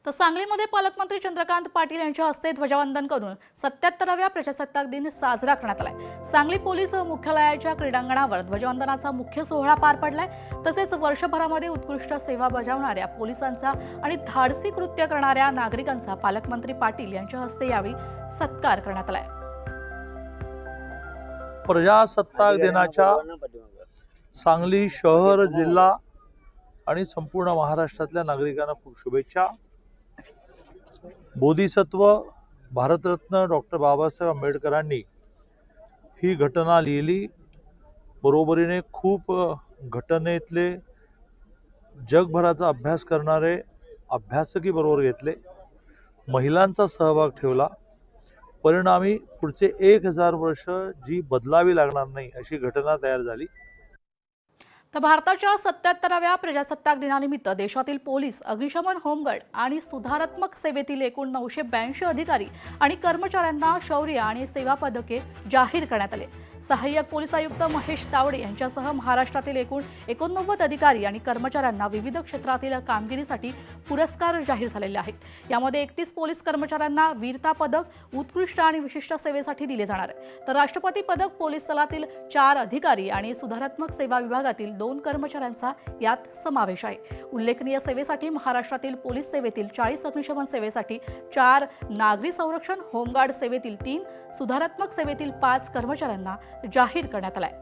तर सांगलीमध्ये पालकमंत्री चंद्रकांत पाटील यांच्या हस्ते ध्वजवंदन करून 77व्या प्रजासत्ताक दिन साजरा करण्यात आलाय। सांगली पोलीस मुख्यालयाच्या क्रीडांगणावर ध्वजवंदनाचा मुख्य सोहळा पार पडलाय। तसेच वर्षभरामध्ये उत्कृष्ट सेवा बजावणाऱ्या पोलिसांचा आणि धाडसी कृत्य करणाऱ्या नागरिकांचा पालकमंत्री पाटील यांच्या हस्ते यावेळी सत्कार करण्यात आलाय। प्रजासत्ताक दिनाच्या सांगली शहर, जिल्हा आणि संपूर्ण महाराष्ट्रातल्या नागरिकांना खूप शुभेच्छा। बोधिसत्व भारतरत्न डॉक्टर बाबासाहेब आंबेडकरांनी ही घटना लिहिली। बरोबरीने खूप घटनेतले जगभराचा अभ्यास करणारे अभ्यासकी बरोबर घेतले, महिलांचा सहभाग ठेवला। परिणामी पुढचे 1000 वर्ष जी बदलावी लागणार नाही अशी घटना तयार झाली। तर भारताच्या 77व्या प्रजासत्ताक दिनानिमित्त देशातील पोलीस, अग्निशमन, होमगार्ड आणि सुधारात्मक सेवेतील एकूण 982 अधिकारी आणि कर्मचाऱ्यांना शौर्य आणि सेवा पदके जाहीर करण्यात आले। सहाय्यक पोलीस आयुक्त महेश तावडे यांच्यासह महाराष्ट्रातील एकूण 89 अधिकारी आणि कर्मचाऱ्यांना विविध क्षेत्रातील कामगिरीसाठी पुरस्कार जाहीर झालेले आहेत। यामध्ये 31 पोलीस कर्मचाऱ्यांना वीरता पदक, उत्कृष्ट आणि विशिष्ट सेवेसाठी दिले जाणार आहे। तर राष्ट्रपती पदक, पोलीस दलातील 4 अधिकारी आणि सुधारात्मक सेवा विभागातील 2 कर्मचाऱ्यांचा यात समावेश आहे। उल्लेखनीय सेवेसाठी महाराष्ट्रातील पोलीस सेवेतील 40, अग्निशमन सेवेसाठी 4, नागरी संरक्षण, होमगार्ड सेवेतील 3, सुधारात्मक सेवेतील 5 कर्मचाऱ्यांना जाहीर करण्यात आलाय।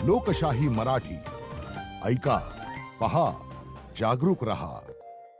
लोकशाही मराठी ऐका, पहा, जागरूक रहा।